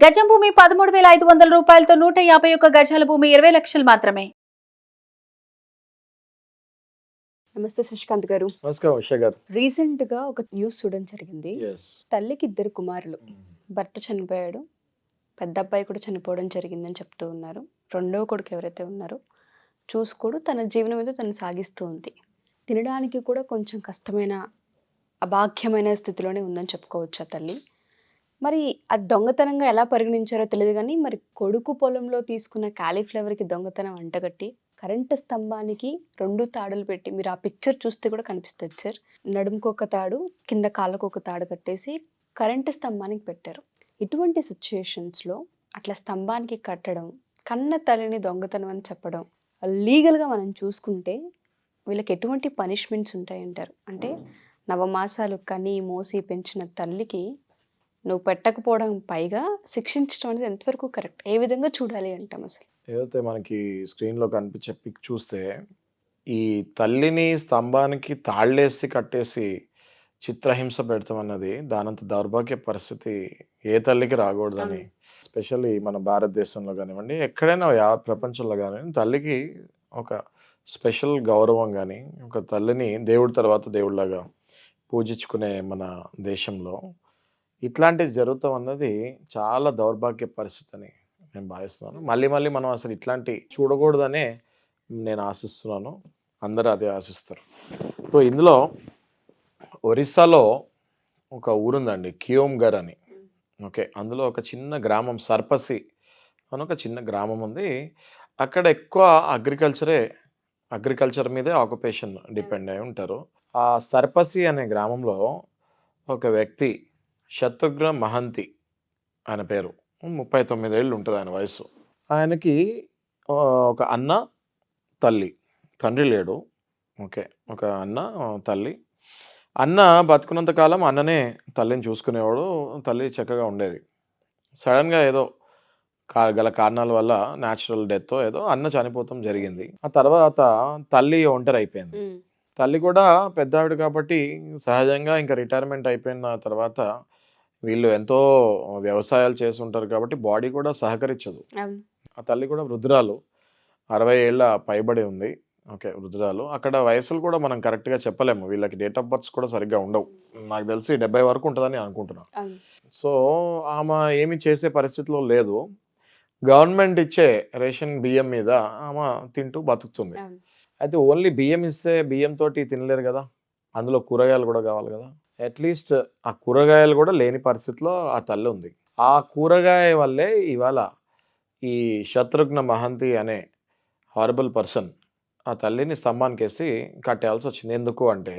గజం భూమి 13,500 రూపాయలతో 151 గజాల భూమి 20 లక్షలు మాత్రమే. నమస్తే శశికాంత్ గారు. నమస్కారం ఉషా గారు. రీసెంట్ గా ఒక న్యూస్ చూడడం జరిగింది. తల్లికి 2 కుమారులు. భర్త చనిపోయాడు, పెద్ద అబ్బాయి కూడా చనిపోవడం జరిగిందని చెప్తూ ఉన్నారు. రెండో కొడుకు ఎవరైతే ఉన్నారో చూసుకోడు, తన జీవనం ఏదో తను సాగిస్తూ ఉంది. తినడానికి కూడా కొంచెం కష్టమైన అభాగ్యమైన స్థితిలోనే ఉందని చెప్పుకోవచ్చు ఆ తల్లి. మరి అది దొంగతనంగా ఎలా పరిగణించారో తెలియదు, కానీ మరి కొడుకు పొలంలో తీసుకున్న కాలీఫ్లవర్కి దొంగతనం అంటగట్టి కరెంటు స్తంభానికి 2 తాడులు పెట్టి, మీరు ఆ పిక్చర్ చూస్తే కూడా కనిపిస్తుంది సార్, నడుముకు ఒక తాడు, కింద కాళ్ళకు ఒక తాడు కట్టేసి కరెంటు స్తంభానికి పెట్టారు. ఇటువంటి సిచ్యుయేషన్స్లో అట్లా స్తంభానికి కట్టడం, కన్న తల్లిని దొంగతనం అని చెప్పడం, లీగల్గా మనం చూసుకుంటే వీళ్ళకి ఎటువంటి పనిష్మెంట్స్ ఉంటాయంటారు? అంటే నవమాసాలు కని మోసి పెంచిన తల్లికి నువ్వు పెట్టకపోవడం పైగా శిక్షించడం అనేది ఎంతవరకు కరెక్ట్? ఏ విధంగా చూడాలి అంటాం అసలు? ఏదైతే మనకి స్క్రీన్లో కనిపించే పిక్ చూస్తే, ఈ తల్లిని స్తంభానికి తాళ్ళేసి కట్టేసి చిత్రహింస పెడతామన్నది దానంత దౌర్భాగ్య పరిస్థితి ఏ తల్లికి రాకూడదని, ఎస్పెషల్లీ మన భారతదేశంలో కానివ్వండి, ఎక్కడైనా ప్రపంచంలో కానివ్వండి, తల్లికి ఒక స్పెషల్ గౌరవం కానీ, ఒక తల్లిని దేవుడి తర్వాత దేవుడిలాగా పూజించుకునే మన దేశంలో ఇట్లాంటిది జరుగుతాం అన్నది చాలా దౌర్భాగ్య పరిస్థితి అని నేను భావిస్తున్నాను. మళ్ళీ మళ్ళీ మనం అసలు ఇట్లాంటి చూడకూడదనే నేను ఆశిస్తున్నాను. అందరూ అదే ఆశిస్తారు. సో ఇందులో ఒరిస్సాలో ఒక ఊరుందండి, కియోమ్గర్ అని. ఓకే, అందులో ఒక చిన్న గ్రామం సర్పసి అని ఒక చిన్న గ్రామం ఉంది. అక్కడ ఎక్కువ అగ్రికల్చర్ మీదే ఆక్యుపేషన్ డిపెండ్ అయి ఉంటారు. ఆ సర్పసి అనే గ్రామంలో ఒక వ్యక్తి శత్రుఘ్న మహంతి ఆయన పేరు, 39 ఏళ్ళు ఉంటుంది ఆయన వయసు. ఆయనకి ఒక అన్న, తండ్రి లేడు. ఓకే, ఒక అన్న, తల్లి. అన్న బతుకున్నంత కాలం అన్ననే తల్లిని చూసుకునేవాడు, తల్లి చక్కగా ఉండేది. సడన్గా ఏదో గల కారణాల వల్ల న్యాచురల్ డెత్ ఏదో అన్న చనిపోతాం జరిగింది. ఆ తర్వాత తల్లి ఒంటరి అయిపోయింది. తల్లి కూడా పెద్ద ఆవిడ కాబట్టి సహజంగా ఇంకా రిటైర్మెంట్ అయిపోయిన తర్వాత వీళ్ళు ఎంతో వ్యవసాయాలు చేస్తుంటారు కాబట్టి బాడీ కూడా సహకరించదు. ఆ తల్లి కూడా వృద్ధురాలు, 60 ఏళ్ళ పైబడి ఉంది. ఓకే, వృద్ధురాలు. అక్కడ వయసులు కూడా మనం కరెక్ట్గా చెప్పలేము, వీళ్ళకి డేట్ ఆఫ్ బర్త్స్ కూడా సరిగ్గా ఉండవు. నాకు తెలిసి 70 వరకు ఉంటుందని అనుకుంటున్నాను. సో ఆమె ఏమి చేసే పరిస్థితిలో లేదు. గవర్నమెంట్ ఇచ్చే రేషన్ బియ్యం మీద ఆమె తింటూ బతుకుతుంది. అయితే ఓన్లీ బియ్యం ఇస్తే బియ్యంతో తినలేరు కదా, అందులో కూరగాయలు కూడా కావాలి కదా. అట్లీస్ట్ ఆ కూరగాయలు కూడా లేని పరిస్థితిలో ఆ తల్లి ఉంది. ఆ కూరగాయ వల్లే ఇవాళ ఈ శత్రుఘ్న మహంతి అనే హారబుల్ పర్సన్ ఆ తల్లిని స్తంభానికి వేసి కట్టేయాల్సి వచ్చింది. ఎందుకు అంటే,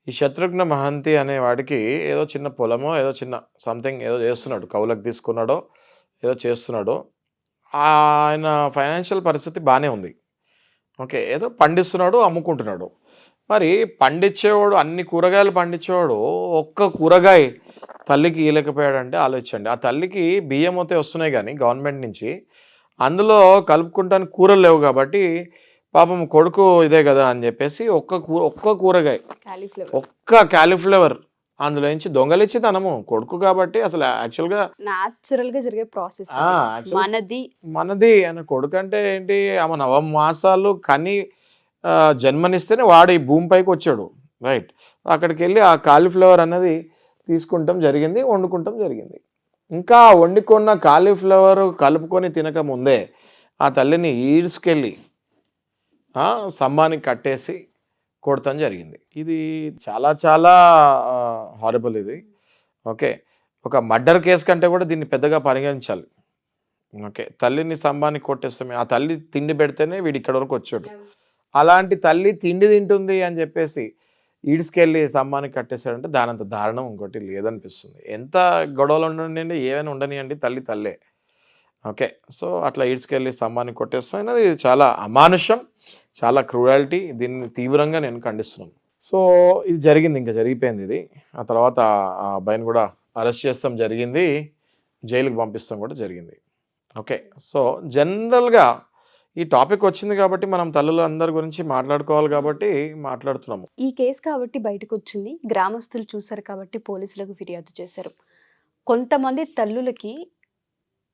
ఈ శత్రుఘ్న మహంతి అనే వాడికి ఏదో చిన్న పొలమో ఏదో చిన్న సంథింగ్ ఏదో చేస్తున్నాడు, కౌలకు తీసుకున్నాడో ఏదో చేస్తున్నాడో. ఆయన ఫైనాన్షియల్ పరిస్థితి బాగానే ఉంది. ఓకే, ఏదో పండిస్తున్నాడు, అమ్ముకుంటున్నాడు. మరి పండించేవాడు, అన్ని కూరగాయలు పండించేవాడు ఒక్క కూరగాయ తల్లికి ఇవ్వలేకపోయాడంటే ఆలోచించండి. ఆ తల్లికి బియ్యం అయితే వస్తున్నాయి కానీ గవర్నమెంట్ నుంచి, అందులో కలుపుకుంటానికి కూరలు లేవు కాబట్టి పాపం కొడుకు ఇదే కదా అని చెప్పేసి ఒక్క కూరగాయ, ఒక్క కాలీఫ్లవర్ అందులో నుంచి దొంగలిచ్చి తనము కొడుకు కాబట్టి అసలు యాక్చువల్గా న్యాచురల్గా జరిగే ప్రాసెస్ మనది అని. కొడుకు అంటే ఏంటి, ఆమె 9 మాసాలు కని జన్మనిస్తేనే వాడు ఈ భూమిపైకి వచ్చాడు. రైట్, అక్కడికి వెళ్ళి ఆ కాలీఫ్లవర్ అన్నది తీసుకుంటాం జరిగింది, వండుకుంటాం జరిగింది. ఇంకా వండుకున్న కాలీఫ్లవర్ కలుపుకొని తినక ముందే ఆ తల్లిని ఈడ్చుకెళ్ళి స్తంభానికి కట్టేసి కొడతాం జరిగింది. ఇది చాలా చాలా హారబుల్ ఇది. ఓకే, ఒక మర్డర్ కేసు కంటే కూడా దీన్ని పెద్దగా పరిగణించాలి. ఓకే, తల్లిని స్తంభానికి కొట్టేస్తామే, ఆ తల్లి తిండి పెడితేనే వీడు ఇక్కడ వరకు వచ్చాడు. అలాంటి తల్లి తిండి తింటుంది అని చెప్పేసి ఈడ్చుకెళ్ళి స్తంభానికి కట్టేశాడంటే దానంత దారుణం ఇంకోటి లేదనిపిస్తుంది. ఎంత గొడవలు ఉండనివ్వండి, ఏమైనా ఉండనివ్వండి, తల్లే. ఓకే, సో అట్లా ఈడ్చుకెళ్ళి స్తంభానికి కొట్టేస్తాం అనేది చాలా అమానుషం, చాలా క్రూయాలిటీ. దీన్ని తీవ్రంగా నేను ఖండిస్తున్నాను. సో ఇది జరిగింది, ఇంకా జరిగిపోయింది ఇది. ఆ తర్వాత ఆ అబ్బాయిని కూడా అరెస్ట్ చేస్తాం జరిగింది, జైలుకి పంపిస్తాం కూడా జరిగింది. ఓకే, సో జనరల్గా ఈ టాపిక్ వచ్చింది కాబట్టి మనం తల్లుల అందరి గురించి మాట్లాడుకోవాలి కాబట్టి మాట్లాడుతున్నాము. ఈ కేసు కాబట్టి బయటకు వచ్చింది, గ్రామస్తులు చూశారు కాబట్టి పోలీసులకు ఫిర్యాదు చేశారు. కొంతమంది తల్లులకి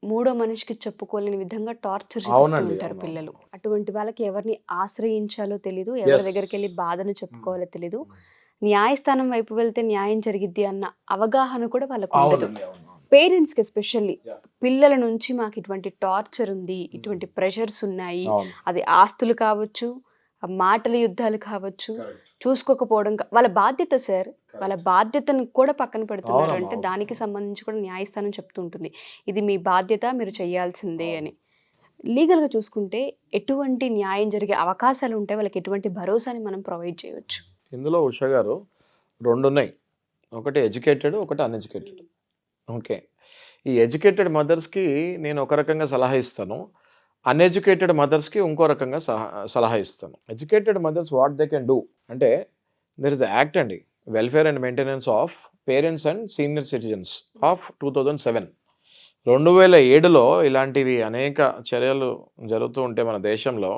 మూడో మనిషికి చెప్పుకోలేని విధంగా టార్చర్ చూపిస్తూ అవునండి, ఉంటారు అవును, పిల్లలు. అవును. అటువంటి వాళ్ళకి ఎవరిని ఆశ్రయించాలో తెలీదు, ఎవరి Yes. దగ్గరికి వెళ్ళి బాధను చెప్పుకోవాలో తెలీదు. న్యాయస్థానం వైపు వెళ్తే న్యాయం జరిగిద్ది అన్న అవగాహన కూడా వాళ్ళకు ఉండదు. అవునండి, అవును, అవును. పేరెంట్స్కి ఎస్పెషల్లీ Yeah. పిల్లల నుంచి మాకు ఇటువంటి టార్చర్ ఉంది, ఇటువంటి ప్రెషర్స్ ఉన్నాయి, అవును. అది ఆస్తులు కావచ్చు, ఆ మాటల యుద్ధాలు కావచ్చు, Correct. చూసుకోకపోవడం వాళ్ళ బాధ్యత సార్. వాళ్ళ బాధ్యతను కూడా పక్కన పెడుతున్నారు అవునమ్మా, అంటే అవును. దానికి సంబంధించి కూడా న్యాయస్థానం చెప్తూ ఉంటుంది ఇది మీ బాధ్యత, మీరు చేయాల్సిందే అవును. అని. లీగల్గా చూసుకుంటే ఎటువంటి న్యాయం జరిగే అవకాశాలు ఉంటాయి, వాళ్ళకి ఎటువంటి భరోసాని మనం ప్రొవైడ్ చేయవచ్చు? ఇందులో ఉషా గారు 2 ఉన్నాయి. ఒకటి ఎడ్యుకేటెడ్, ఒకటి అన్ఎడ్యుకేటెడ్. ఓకే. ఈ ఎడ్యుకేటెడ్ మదర్స్‌కి నేను ఒక రకంగా సలహా ఇస్తాను. అన్ఎడ్యుకేటెడ్ మదర్స్‌కి ఇంకో రకంగా సలహా ఇస్తాను. Educated mothers what they can do అంటే దేర్ ఇస్ యాక్ట్ అండి. Welfare and maintenance of parents and senior citizens of 2007. 2007లో ఇలాంటివి అనేక చర్యలు జరుగుతూ ఉంటే మన దేశంలో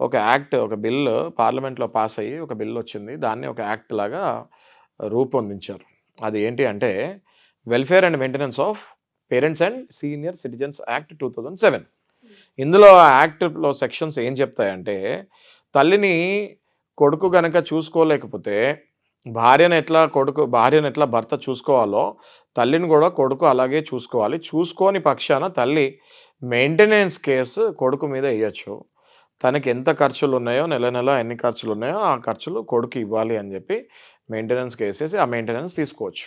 ఒక యాక్ట్, ఒక బిల్లు పార్లమెంట్‌లో పాస్ అయ్యి ఒక బిల్ వచ్చింది. దాన్ని ఒక యాక్ట్ లాగా రూపొందించారు. అది ఏంటి అంటే welfare and maintenance of parents and senior citizens act 2007. ఇందులో ఆ యాక్ట్‌లో సెక్షన్స్ ఏం చెప్తాయంటే తల్లిని కొడుకు గనక చూసుకోలేకపోతే భార్యను ఎట్లా భర్త చూసుకోవాలో తల్లిని కూడా కొడుకు అలాగే చూసుకోవాలి. చూసుకోని పక్షాన తల్లి మెయింటెనెన్స్ కేసు కొడుకు మీద ఎయ్యొచ్చు. తనకి ఎంత ఖర్చులున్నాయో నెల ఎన్ని ఖర్చులున్నాయో ఆ ఖర్చులు కొడుకు ఇవ్వాలి అని చెప్పి మెయింటెనెన్స్ కేసేసి ఆ మెయింటెనెన్స్ తీసుకోవచ్చు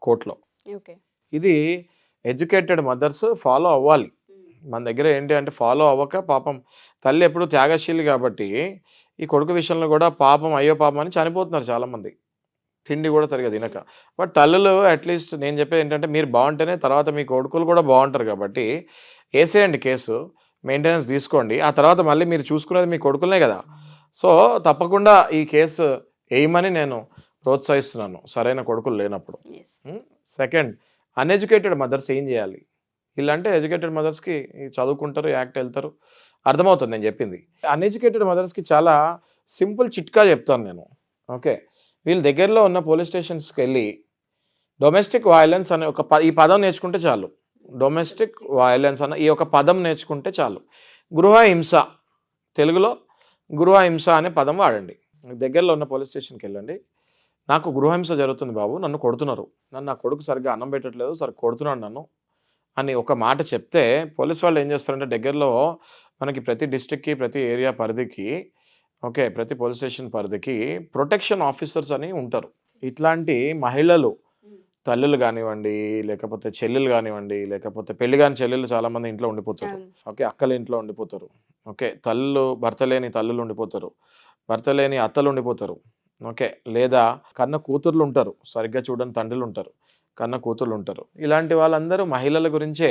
కోర్టులో. ఓకే. ఇది ఎడ్యుకేటెడ్ మదర్స్ ఫాలో అవ్వాలి. మన దగ్గర ఏంటి అంటే ఫాలో అవ్వక పాపం తల్లి ఎప్పుడు త్యాగశీలి కాబట్టి ఈ కొడుకు విషయంలో కూడా పాపం అయ్యో పాపం అని చనిపోతున్నారు చాలామంది. తిండి కూడా సరిగ్గా తినక. బట్ తల్లులు అట్లీస్ట్ నేను చెప్పేది ఏంటంటే మీరు బాగుంటేనే తర్వాత మీ కొడుకులు కూడా బాగుంటారు కాబట్టి ఏసేయండి కేసు, మెయింటెనెన్స్ తీసుకోండి. ఆ తర్వాత మళ్ళీ మీరు చూసుకునేది మీ కొడుకులనే కదా. సో తప్పకుండా ఈ కేసు వేయమని నేను ప్రోత్సహిస్తున్నాను సరైన కొడుకులు లేనప్పుడు. సెకండ్, అన్ఎడ్యుకేటెడ్ మదర్స్ ఏం చేయాలి? వీళ్ళంటే ఎడ్యుకేటెడ్ మదర్స్కి చదువుకుంటారు, యాక్ట్ వెళ్తారు, అర్థమవుతుంది నేను చెప్పింది. అన్ఎడ్యుకేటెడ్ మదర్స్కి చాలా సింపుల్ చిట్కా చెప్తాను నేను. ఓకే, వీళ్ళ దగ్గరలో ఉన్న పోలీస్ స్టేషన్స్కి వెళ్ళి డొమెస్టిక్ వైలెన్స్ అనే ఈ పదం నేర్చుకుంటే చాలు. డొమెస్టిక్ వైలెన్స్ అన్న ఈ ఒక పదం నేర్చుకుంటే చాలు. గృహహింస, తెలుగులో గృహహింస అనే పదం వాడండి. దగ్గరలో ఉన్న పోలీస్ స్టేషన్కి వెళ్ళండి. నాకు గృహహింస జరుగుతుంది బాబు, నన్ను కొడుతున్నారు, నన్ను నా కొడుకు సరిగ్గా అన్నం పెట్టట్లేదు, సరిగ్గా కొడుతున్నాడు నన్ను అని ఒక మాట చెప్తే పోలీస్ వాళ్ళు ఏం చేస్తారంటే దగ్గరలో మనకి ప్రతి డిస్ట్రిక్ట్కి, ప్రతి ఏరియా పరిధికి, ఓకే, ప్రతి పోలీస్ స్టేషన్ పరిధికి ప్రొటెక్షన్ ఆఫీసర్స్ అని ఉంటారు. ఇట్లాంటి మహిళలు, తల్లులు కానివ్వండి, లేకపోతే చెల్లెలు కానివ్వండి, లేకపోతే పెళ్లి కాని చెల్లెలు చాలామంది ఇంట్లో ఉండిపోతారు. ఓకే, అక్కలు ఇంట్లో ఉండిపోతారు. ఓకే, భర్త లేని తల్లులు ఉండిపోతారు, భర్త లేని అత్తలు ఉండిపోతారు. ఓకే, లేదా కన్న కూతుర్లు ఉంటారు, సరిగ్గా చూడని తండ్రులు ఉంటారు, కన్న కూతుర్లు ఉంటారు. ఇలాంటి వాళ్ళందరూ మహిళల గురించే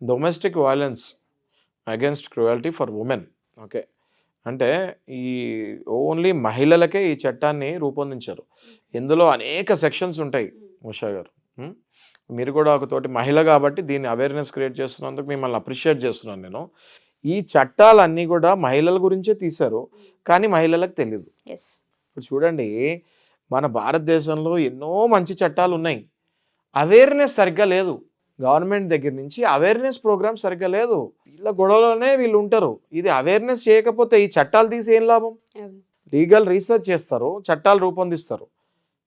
domestic violence against cruelty for women. Okay, అంటే ఈ ఓన్లీ మహిళలకే ఈ చట్టాన్ని రూపొందించారు. ఇందులో అనేక సెక్షన్స్ ఉంటాయి ఉషా గారు. మీరు కూడా ఒక తోటి మహిళ కాబట్టి దీన్ని అవేర్నెస్ క్రియేట్ చేస్తున్నందుకు మిమ్మల్ని అప్రిషియేట్ చేస్తున్నాను నేను. ఈ చట్టాలన్నీ కూడా మహిళల గురించే తీశారు, కానీ మహిళలకు తెలియదు. ఇప్పుడు చూడండి, మన భారతదేశంలో ఎన్నో మంచి చట్టాలు ఉన్నాయి, అవేర్నెస్ సరిగ్గా లేదు. గవర్నమెంట్ దగ్గర నుంచి అవేర్నెస్ ప్రోగ్రామ్ సరిగ్గా లేదు. వీళ్ళ గొడవలోనే వీళ్ళు ఉంటారు. ఇది అవేర్నెస్ చేయకపోతే ఈ చట్టాలు తీసి ఏం లాభం? లీగల్ రీసెర్చ్ చేస్తారు, చట్టాలు రూపొందిస్తారు,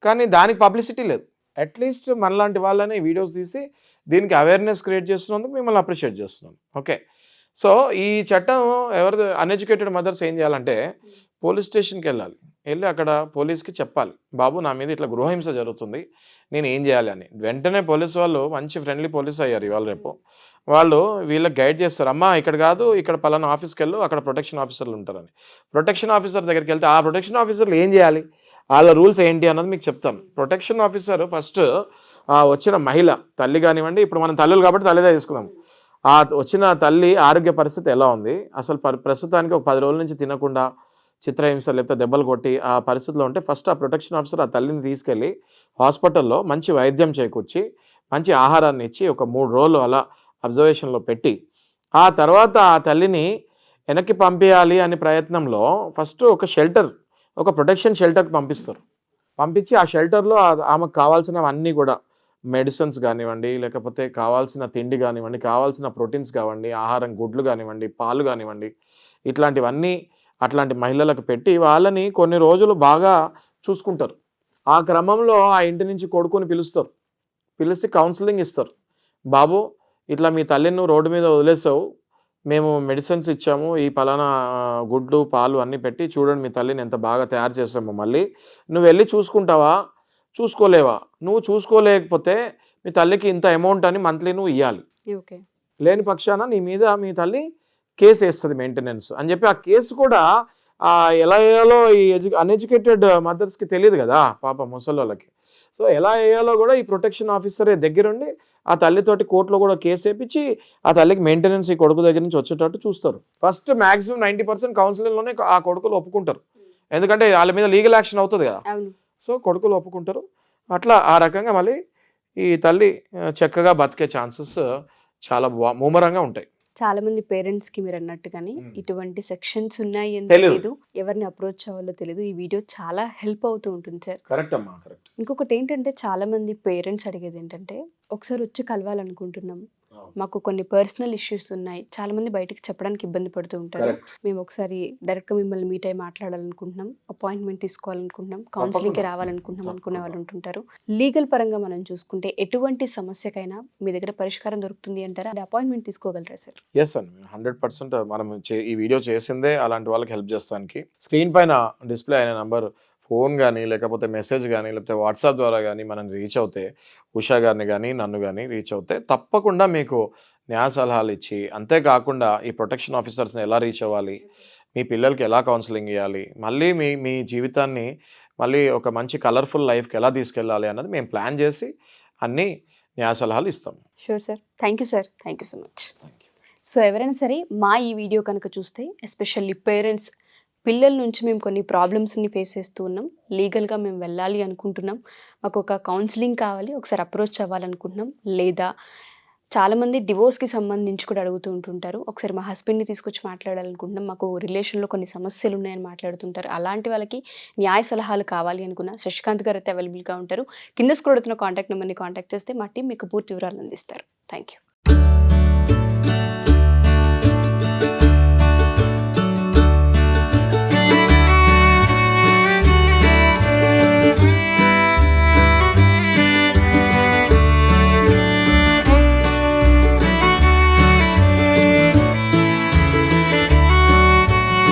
కానీ దానికి పబ్లిసిటీ లేదు. అట్లీస్ట్ మనలాంటి వాళ్ళని వీడియోస్ తీసి దీనికి అవేర్నెస్ క్రియేట్ చేస్తున్నందుకు మిమ్మల్ని అప్రిషియేట్ చేస్తున్నాను. ఓకే, సో ఈ చట్టం అన్ఎడ్యుకేటెడ్ మదర్స్ ఏం చేయాలంటే పోలీస్ స్టేషన్కి వెళ్ళి అక్కడ పోలీస్కి చెప్పాలి, బాబు నా మీద ఇట్లా గృహహింస జరుగుతుంది, నేను ఏం చేయాలి అని. వెంటనే పోలీసు వాళ్ళు మంచి ఫ్రెండ్లీ పోలీస్ అయ్యారు ఇవాళ రేపు. వాళ్ళు వీళ్ళకి గైడ్ చేస్తారు, అమ్మా ఇక్కడ కాదు, ఇక్కడ పలానా ఆఫీస్కి వెళ్ళు, అక్కడ ప్రొటెక్షన్ ఆఫీసర్లు ఉంటారని. ప్రొటెక్షన్ ఆఫీసర్ దగ్గరికి వెళ్తే ఆ ప్రొటెక్షన్ ఆఫీసర్లు ఏం చేయాలి, వాళ్ళ రూల్స్ ఏంటి అన్నది మీకు చెప్తాను. ప్రొటెక్షన్ ఆఫీసర్ ఫస్ట్ వచ్చిన మహిళ, తల్లి కానివ్వండి, ఇప్పుడు మనం తల్లులు కాబట్టి తల్లిదే తీసుకుందాం, ఆ వచ్చిన తల్లి ఆరోగ్య పరిస్థితి ఎలా ఉంది, అసలు ప్రస్తుతానికి ఒక 10 రోజుల నుంచి తినకుండా చిత్రహింస లేకపోతే దెబ్బలు కొట్టి ఆ పరిస్థితిలో ఉంటే ఫస్ట్ ఆ ప్రొటెక్షన్ ఆఫీసర్ ఆ తల్లిని తీసుకెళ్ళి హాస్పిటల్లో మంచి వైద్యం చేకూర్చి మంచి ఆహారాన్ని ఇచ్చి ఒక 3 రోజులు అలా అబ్జర్వేషన్లో పెట్టి ఆ తర్వాత ఆ తల్లిని వెనక్కి పంపించాలి అనే ప్రయత్నంలో ఫస్ట్ ఒక ప్రొటెక్షన్ షెల్టర్కి పంపిస్తారు. పంపించి ఆ షెల్టర్లో ఆమెకు కావాల్సినవన్నీ కూడా మెడిసిన్స్ కానివ్వండి, లేకపోతే కావాల్సిన తిండి కానివ్వండి, కావాల్సిన ప్రోటీన్స్ కావండి, ఆహారం గుడ్లు కానివ్వండి, పాలు కానివ్వండి, ఇట్లాంటివన్నీ అట్లాంటి మహిళలకు పెట్టి వాళ్ళని కొన్ని రోజులు బాగా చూసుకుంటారు. ఆ క్రమంలో ఆ ఇంటి నుంచి కొడుకుని పిలుస్తారు. పిలిచి కౌన్సిలింగ్ ఇస్తారు. బాబు, ఇట్లా మీ తల్లిని నువ్వు రోడ్డు మీద వదిలేసావు, మేము మెడిసిన్స్ ఇచ్చాము, ఈ పలానా గుడ్లు పాలు అన్నీ పెట్టి చూడండి మీ తల్లిని ఎంత బాగా తయారు చేసాము, మళ్ళీ నువ్వు వెళ్ళి చూసుకుంటావా, చూసుకోలేవా? నువ్వు చూసుకోలేకపోతే మీ తల్లికి ఇంత అమౌంట్ అని మంత్లీ నువ్వు ఇవ్వాలి. ఓకే. లేని పక్షాన నీ మీద మీ తల్లి కేసు వేస్తుంది మెయింటెనెన్స్ అని చెప్పి, ఆ కేసు కూడా ఎలా వేయాలో ఈ అన్ఎడ్యుకేటెడ్ మదర్స్కి తెలియదు కదా పాప ముసలోళ్ళకి. సో ఎలా వేయాలో కూడా ఈ ప్రొటెక్షన్ ఆఫీసరే దగ్గరుండి ఆ తల్లితోటి కోర్టులో కూడా కేసు వేయించి ఆ తల్లికి మెయింటెనెన్స్ ఈ కొడుకు దగ్గర నుంచి వచ్చేటట్టు చూస్తారు. ఫస్ట్ మ్యాక్సిమం 90% కౌన్సిలింగ్లోనే ఆ కొడుకులు ఒప్పుకుంటారు, ఎందుకంటే వాళ్ళ మీద లీగల్ యాక్షన్ అవుతుంది కదా. సో కొడుకులు ఒప్పుకుంటారు. అట్లా ఆ రకంగా మళ్ళీ ఈ తల్లి చక్కగా బతికే ఛాన్సెస్ చాలా ముమ్మరంగా ఉంటాయి. చాలా మంది పేరెంట్స్ కి మీరు అన్నట్టుగానే ఇటువంటి సెక్షన్స్ ఉన్నాయి అని తెలీదు. తెలియదు, ఎవరిని అప్రోచ్ అవ్వాలో తెలియదు. ఈ వీడియో చాలా హెల్ప్ అవుతూ ఉంటుంది సార్. కరెక్ట్ అమ్మా, కరెక్ట్. ఇంకొకటి ఏంటంటే చాలా మంది పేరెంట్స్ అడిగేది ఏంటంటే, ఒకసారి వచ్చి కలవాలనుకుంటున్నాం, మాకు కొన్ని పర్సనల్ ఇష్యూస్ ఉన్నాయి, చాలా మంది బయటకు చెప్పడానికి ఇబ్బంది పడుతూ ఉంటారు, కరెక్ట్. మేము ఒకసారి డైరెక్ట్గా మిమ్మల్ని మీట్ అయ్యి మాట్లాడాలనుకుంటున్నాం, అపాయింట్మెంట్ తీసుకోవాలనుకుంటున్నాం, కౌన్సిలింగ్కి రావాలనుకుంటున్నాం అనుకునే వాళ్ళు ఉంటుంటారు. లీగల్ పరంగా మనం చూసుకుంటే ఎటువంటి సమస్యకైనా మీ దగ్గర పరిష్కారం దొరుకుతుంది అంటారా? అది అపాయింట్మెంట్ తీసుకోగలరా సార్? ఎస్ అండి, 100% మనం ఈ వీడియో చేసిందే అలాంటి వాళ్ళకి హెల్ప్ చేస్తానికి. స్క్రీన్ పైన డిస్ప్లే అయిన నంబర్ ఫోన్ కానీ, లేకపోతే మెసేజ్ కానీ, లేకపోతే వాట్సాప్ ద్వారా కానీ మనం రీచ్ అవుతే, ఉషా గారిని కానీ నన్ను కానీ రీచ్ అవుతే తప్పకుండా మీకు న్యాయ సలహాలు ఇచ్చి, అంతేకాకుండా ఈ ప్రొటెక్షన్ ఆఫీసర్స్ని ఎలా రీచ్ అవ్వాలి, మీ పిల్లలకి ఎలా కౌన్సిలింగ్ ఇవ్వాలి, మళ్ళీ మీ జీవితాన్ని మళ్ళీ ఒక మంచి కలర్ఫుల్ లైఫ్కి ఎలా తీసుకెళ్ళాలి అన్నది మేము ప్లాన్ చేసి అన్ని న్యాయ సలహాలు ఇస్తాం. Sure sir. Thank you sir. Thank you so much. So ఎవరైనా సరే మా ఈ వీడియో కనుక చూస్తే, ఎస్పెషల్లీ పేరెంట్స్, పిల్లల నుంచి మేము కొన్ని ప్రాబ్లమ్స్ని ఫేస్ చేస్తూ ఉన్నాం, లీగల్గా మేము వెళ్ళాలి అనుకుంటున్నాం, మాకు ఒక కౌన్సిలింగ్ కావాలి, ఒకసారి అప్రోచ్ అవ్వాలనుకుంటున్నాం, లేదా చాలామంది డివోర్స్కి సంబంధించి కూడా అడుగుతూ ఉంటుంటారు, ఒకసారి మా హస్బెండ్ని తీసుకొచ్చి మాట్లాడాలనుకుంటున్నాం, మాకు రిలేషన్లో కొన్ని సమస్యలు ఉన్నాయని మాట్లాడుతుంటారు, అలాంటి వాళ్ళకి న్యాయ సలహాలు కావాలి అనుకున్న శశికాంత్ గారు అయితే అవైలబుల్గా ఉంటారు. కింద స్క్రోల్ అవుతున్న కాంటాక్ట్ నెంబర్ని కాంటాక్ట్ చేస్తే మా టీం మీకు పూర్తి వివరాలు అందిస్తారు. Thank you.